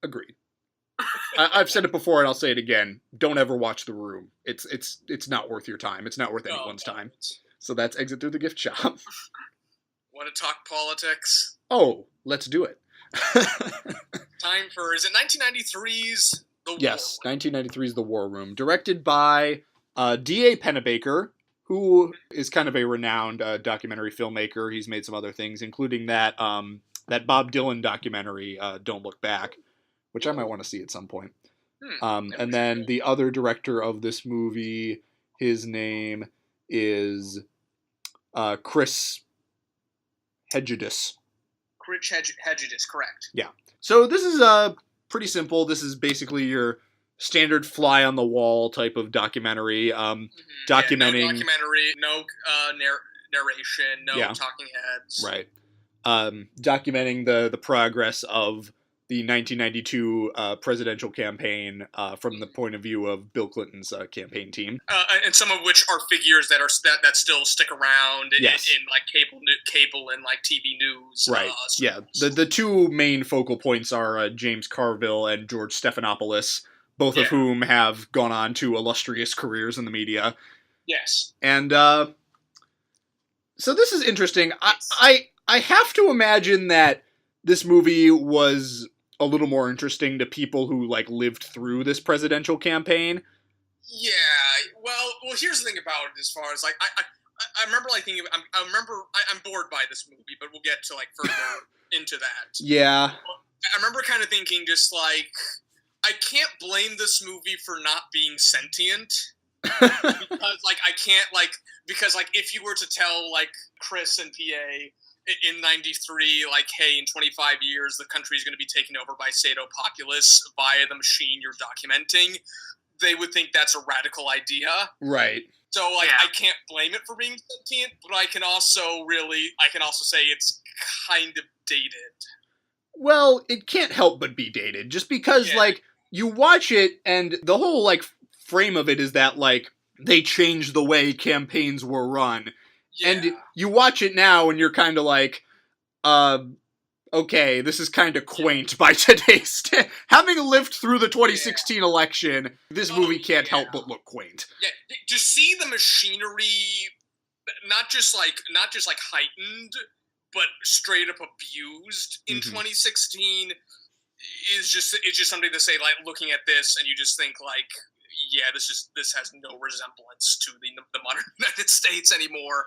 agreed. I've said it before and I'll say it again. Don't ever watch The Room. It's not worth your time. It's not worth anyone's time. So that's Exit Through the Gift Shop. Want to talk politics? Oh, let's do it. Time for, is it 1993's The War? Yes, 1993's The War Room. Directed by D.A. Pennebaker, who is kind of a renowned documentary filmmaker. He's made some other things, including that Bob Dylan documentary, Don't Look Back, which I might want to see at some point. And then the other director of this movie, his name is Chris Hedges. Chris Hedges, correct. Yeah. So this is pretty simple. This is basically your standard fly-on-the-wall type of documentary. Documenting... no documentary, no narration, no talking heads. Right. Documenting the progress of the 1992 presidential campaign from the point of view of Bill Clinton's campaign team, and some of which are figures that still stick around in like cable and like TV news. Right. The two main focal points are James Carville and George Stephanopoulos, both of whom have gone on to illustrious careers in the media. Yes. And so this is interesting. I have to imagine that this movie was a little more interesting to people who like lived through this presidential campaign. Yeah, well, here's the thing about it. As far as like, I remember like thinking, I'm bored by this movie, but we'll get to like further into that. Yeah, I remember kind of thinking just like, I can't blame this movie for not being sentient. Because like I can't like, because like if you were to tell like Chris and PA in 93, like, hey, in 25 years, the country is going to be taken over by Sado-populace via the machine you're documenting, they would think that's a radical idea. Right. So, like, I can't blame it for being sentient, but I can also say it's kind of dated. Well, it can't help but be dated, just because, like, you watch it, and the whole, like, frame of it is that, like, they changed the way campaigns were run. Yeah. And you watch it now and you're kind of like, okay, this is kind of quaint by today's having lived through the 2016 election, this movie can't help but look quaint. Yeah, to see the machinery not just like heightened, but straight up abused in 2016 is just something to say, like, looking at this and you just think like, yeah, this has no resemblance to the modern United States anymore.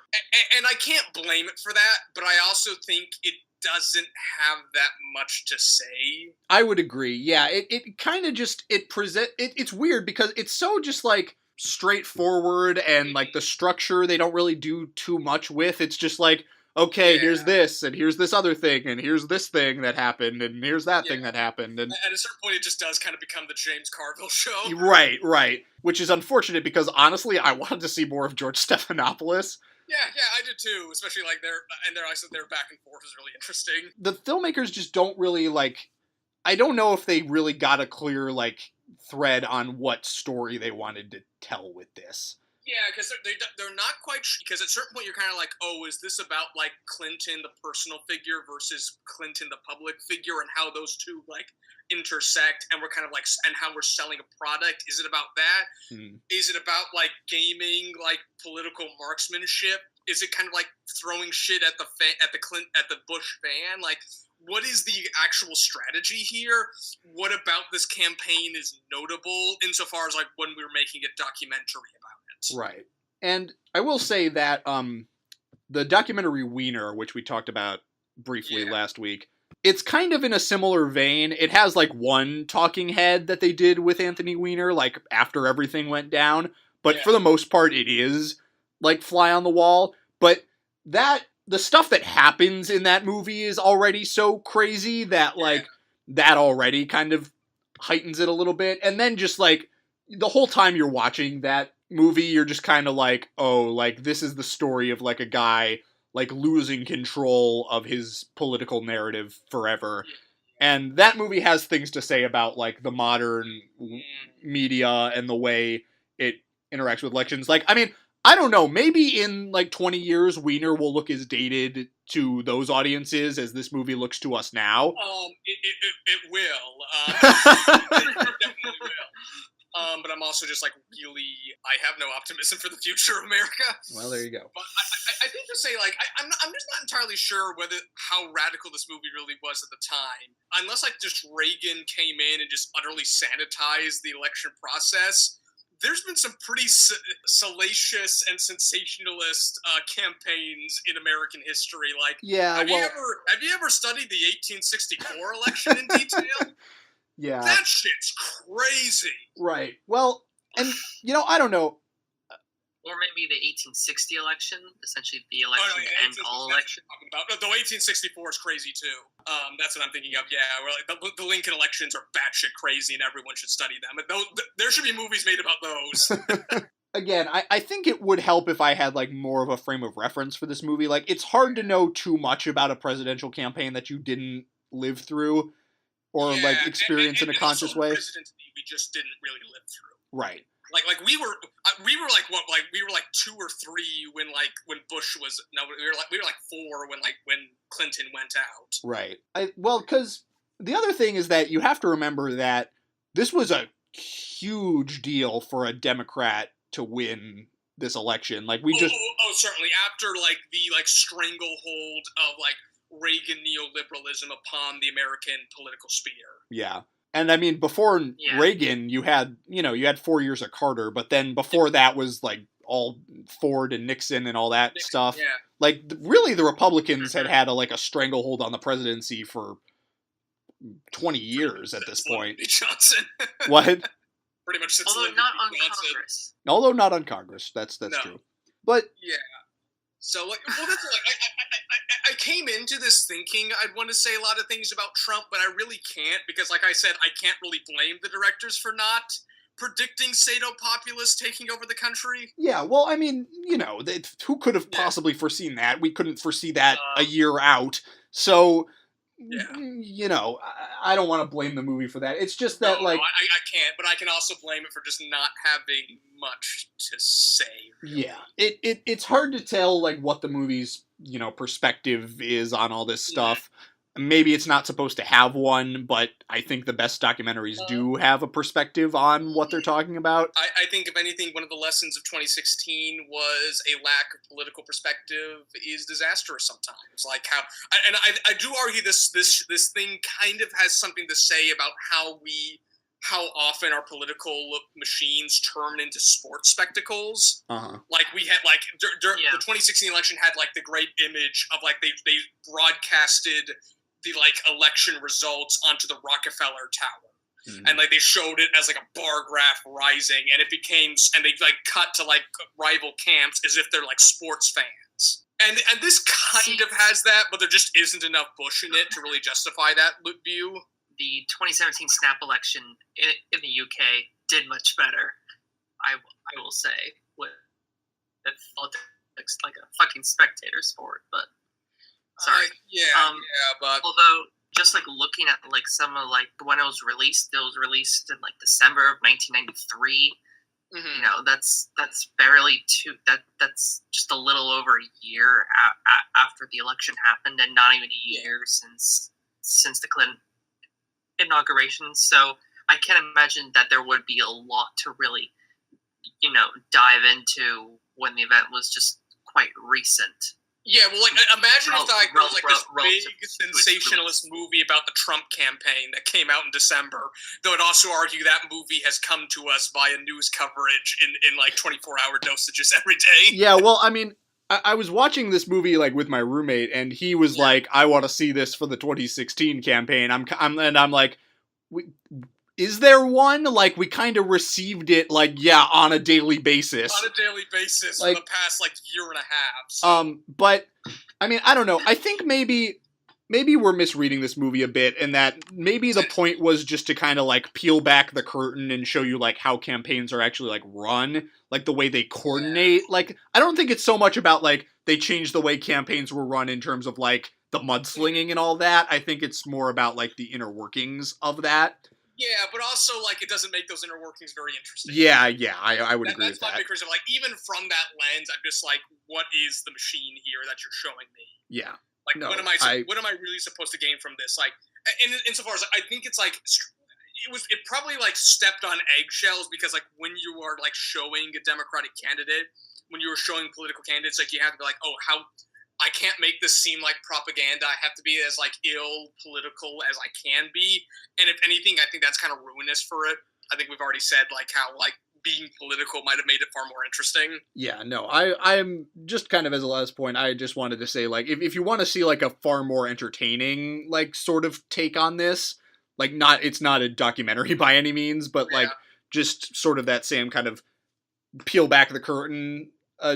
And I can't blame it for that, but I also think it doesn't have that much to say. I would agree. Yeah, it kind of just, it's weird because it's so just like straightforward and like the structure they don't really do too much with. It's just like, okay, here's this, and here's this other thing, and here's this thing that happened, and here's that thing that happened. And at a certain point, it just does kind of become the James Carville show. Right. Which is unfortunate because, honestly, I wanted to see more of George Stephanopoulos. Yeah, I did too, especially like their back and forth is really interesting. The filmmakers just don't really, like, I don't know if they really got a clear, like, thread on what story they wanted to tell with this. Yeah, because they're not quite, because at a certain point you're kind of like, oh, is this about like Clinton, the personal figure, versus Clinton, the public figure, and how those two like intersect, and we're kind of like, and how we're selling a product? Is it about that? Is it about like gaming, like political marksmanship? Is it kind of like throwing shit at the Bush fan? Like, what is the actual strategy here? What about this campaign is notable insofar as like when we were making a documentary about it? Right. And I will say that the documentary Wiener, which we talked about briefly last week, it's kind of in a similar vein. It has like one talking head that they did with Anthony Weiner, like after everything went down. But for the most part, it is like fly on the wall. But the stuff that happens in that movie is already so crazy that like that already kind of heightens it a little bit. And then just like the whole time you're watching that movie, you're just kind of like, oh, like this is the story of like a guy like losing control of his political narrative forever. And that movie has things to say about like the modern media and the way it interacts with elections. Like, I mean, I don't know. Maybe in like 20 years, Wiener will look as dated to those audiences as this movie looks to us now. It will. It definitely will. But I'm also just like I have no optimism for the future of America. Well, there you go. But I think to say like I'm just not entirely sure how radical this movie really was at the time. Unless like just Reagan came in and just utterly sanitized the election process. There's been some pretty salacious and sensationalist campaigns in American history. Like, have you ever studied the 1864 election in detail? Yeah, that shit's crazy. Right. Well, and I don't know. Or maybe the 1860 election, essentially the election to end all election. The 1864 is crazy too. That's what I'm thinking of. Yeah, the Lincoln elections are batshit crazy, and everyone should study them. There should be movies made about those. Again, I think it would help if I had like more of a frame of reference for this movie. Like, it's hard to know too much about a presidential campaign that you didn't live through or like experience in a conscious way. Presidency we just didn't really live through. Right. Like we were like what, like we were like 2 or 3 when Bush was we were like 4 when Clinton went out. Right. Because the other thing is that you have to remember that this was a huge deal for a Democrat to win this election. Like certainly after like the stranglehold of like Reagan neoliberalism upon the American political sphere. Yeah. And I mean, before Reagan, you had 4 years of Carter, but then before that was like all Ford and Nixon and all that stuff. Yeah. Like, really, the Republicans had a stranglehold on the presidency for 20 years at this point. Johnson. What? Pretty much since Although not on Congress. Although not on Congress. That's true. But yeah. So that's I came into this thinking I'd want to say a lot of things about Trump, but I really can't because, like I said, I can't really blame the directors for not predicting Sado-populists taking over the country. Yeah, well, I mean, who could have possibly foreseen that? We couldn't foresee that a year out. So, I don't want to blame the movie for that. It's just that, I can't, but I can also blame it for just not having much to say. Really. Yeah, it's hard to tell, like, what the movie's, perspective is on all this stuff. Maybe it's not supposed to have one, but I think the best documentaries do have a perspective on what they're talking about. I think, if anything, one of the lessons of 2016 was a lack of political perspective is disastrous sometimes. Like how, and I do argue this thing kind of has something to say about how often our political machines turn into sports spectacles. Uh-huh. Like we had, the 2016 election had like the great image of like they broadcasted the election results onto the Rockefeller Tower. Mm-hmm. And they showed it as a bar graph rising, and it became, and they cut to rival camps as if they're sports fans. And this kind of has that, but there just isn't enough Bush in it to really justify that view. The 2017 snap election in the UK did much better, I will say, with politics like a fucking spectator sport, but sorry. But although just looking at some of when it was released in December of 1993. Mm-hmm. That's barely that's just a little over a year after the election happened, and not even a year since the Clinton inauguration. So I can't imagine that there would be a lot to really dive into when the event was just quite recent. Yeah, well, imagine if there was this big sensationalist movie about the Trump campaign that came out in December. Though I'd also argue that movie has come to us via news coverage in 24-hour dosages every day. Yeah, well, I mean, I was watching this movie with my roommate, and he was like, "I want to see this for the 2016 campaign." I'm like, is there one? We kind of received it, on a daily basis. On a daily basis for the past, year and a half. So. But, I mean, I don't know. I think maybe we're misreading this movie a bit, and that maybe the point was just to kind of, peel back the curtain and show you, how campaigns are actually, run, the way they coordinate. Yeah. I don't think it's so much about, they changed the way campaigns were run in terms of, the mudslinging and all that. I think it's more about, the inner workings of that. Yeah, but also, like, it doesn't make those inner workings very interesting. Yeah, I would agree with that. That's my big reason. Like, even from that lens, I'm just like, what is the machine here that you're showing me? Yeah. Like, what am I really supposed to gain from this? Like, insofar as I think it's like it probably like stepped on eggshells because like when you are like showing a Democratic candidate, when you were showing political candidates, like you have to be like, oh, how I can't make this seem like propaganda. I have to be as like ill political as I can be. And if anything, I think that's kind of ruinous for it. I think we've already said like how like being political might have made it far more interesting. Yeah, no, I'm just kind of as a last point, I just wanted to say, like, if you want to see, like, a far more entertaining, like, sort of take on this, like, it's not a documentary by any means, but, like, just sort of that same kind of peel back the curtain,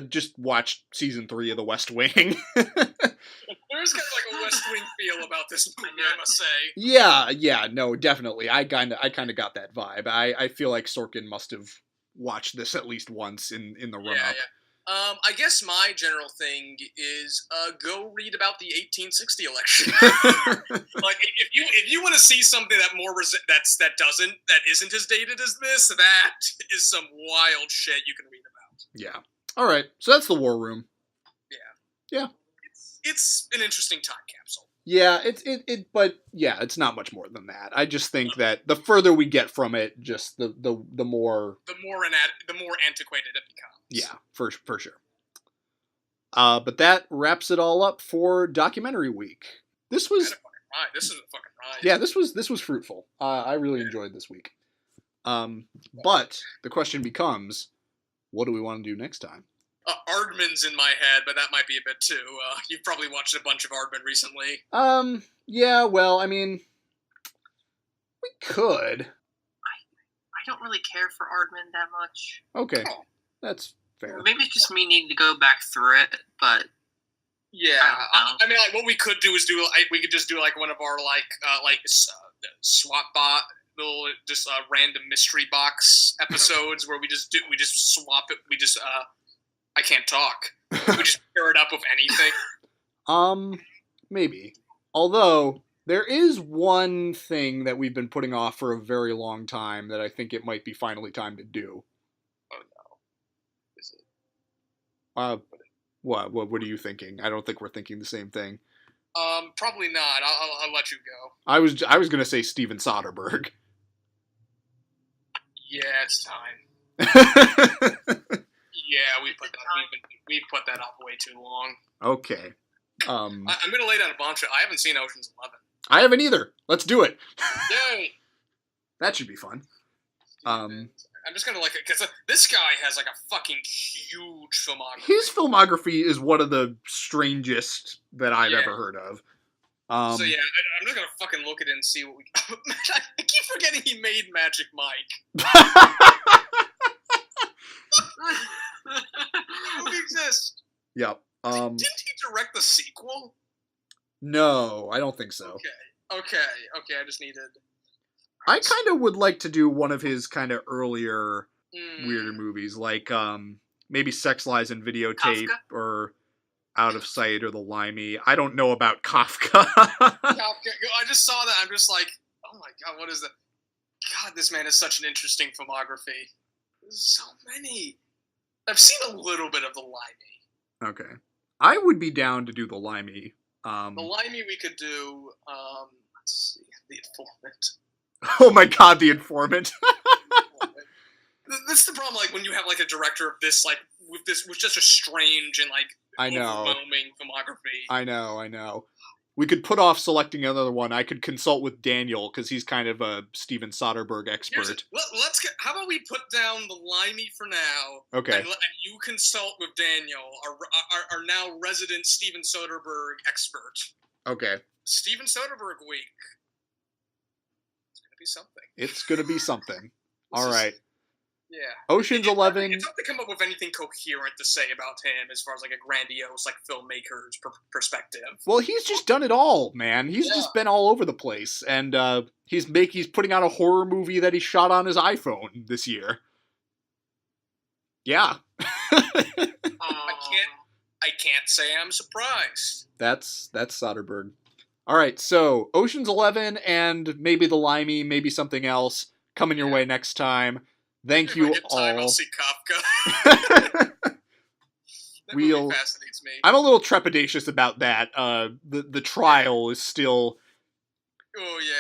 just watch season 3 of The West Wing. There's kind of like a West Wing feel about this movie, I must say. Yeah, no, definitely. I kind of got that vibe. I feel like Sorkin must have watched this at least once in the run-up. Yeah. I guess my general thing is go read about the 1860 election. Like if you want to see something that isn't as dated as this, that is some wild shit you can read about. Yeah. All right. So that's the War Room. Yeah. It's an interesting time capsule. Yeah, but yeah, it's not much more than that. I just think that the further we get from it, just the more antiquated it becomes. Yeah, for sure. But that wraps it all up for documentary week. This was a fucking ride. Yeah, this was fruitful. I really enjoyed this week. But the question becomes, what do we want to do next time? Aardman's in my head, but that might be a bit too. You've probably watched a bunch of Aardman recently. Yeah, well, I mean, we could. I don't really care for Aardman that much. Okay, that's fair. Maybe it's just me needing to go back through it, but yeah, I mean, like what we could do is we could just do like one of our swap bot little just random mystery box episodes where we just swap it. I can't talk. We just pair it up with anything. Maybe. Although, there is one thing that we've been putting off for a very long time that I think it might be finally time to do. Oh no. Is it? What are you thinking? I don't think we're thinking the same thing. Probably not. I'll let you go. I was gonna say Steven Soderbergh. Yeah, it's time. Yeah, we've put that off way too long. Okay. I'm gonna lay down a bombshell. I haven't seen Ocean's 11. I haven't either. Let's do it. Yay! That should be fun. I'm just gonna because this guy has like a fucking huge filmography. His filmography is one of the strangest that I've ever heard of. So yeah, I'm just gonna fucking look at it and see what we. I keep forgetting he made Magic Mike. It would exist. Yep. Didn't he direct the sequel? No, I don't think so. Okay. I just needed. I kind of would like to do one of his kind of earlier weirder movies, like maybe Sex, Lies, and Videotape, Kafka? or Out of Sight, or The Limey. I don't know about Kafka. I just saw that. I'm just like, oh my god, what is that? God, this man has such an interesting filmography. There's so many. I've seen a little bit of The Limey. Okay. I would be down to do The Limey. The Limey we could do, let's see, The Informant. Oh my god, The Informant. That's the problem, like, when you have, like, a director of this, like, with just a strange and, like, overwhelming filmography. I know. We could put off selecting another one. I could consult with Daniel, because he's kind of a Steven Soderbergh expert. How about we put down The Limey for now? Okay. And you consult with Daniel, our now resident Steven Soderbergh expert. Okay. Steven Soderbergh week. It's gonna be something. All right. Yeah. Ocean's 11. It's hard to come up with anything coherent to say about him as far as like a grandiose like filmmaker's perspective. Well, he's just done it all, man. He's just been all over the place, and he's putting out a horror movie that he shot on his iPhone this year. Yeah. I can't say I'm surprised. That's Soderbergh. All right, so Ocean's 11 and maybe The Limey, maybe something else coming your way next time. Thank you all. I'll see Kafka. That movie fascinates me. I'm a little trepidatious about that. The trial is still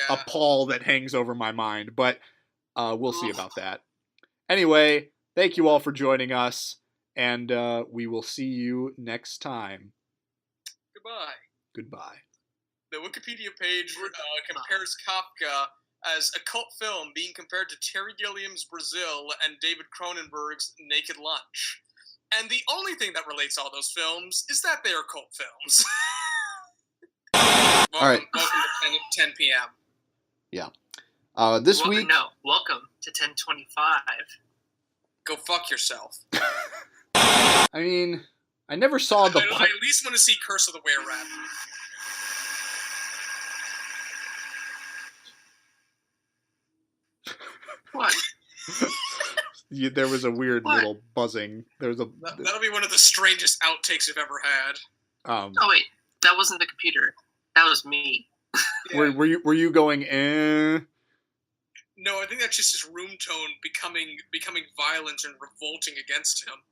a pall that hangs over my mind, but we'll see about that. Anyway, thank you all for joining us, and we will see you next time. Goodbye. The Wikipedia page compares Kafka as a cult film being compared to Terry Gilliam's Brazil and David Cronenberg's Naked Lunch. And the only thing that relates all those films is that they are cult films. Welcome to 10 p.m. Yeah. This week... No, welcome to 10:25. Go fuck yourself. I mean, I never saw the... I at least want to see Curse of the Were-Rat. What? There was a weird little buzzing. That'll be one of the strangest outtakes you've ever had. Oh wait, that wasn't the computer. That was me. Yeah. Were you going eh? No, I think that's just his room tone becoming violent and revolting against him.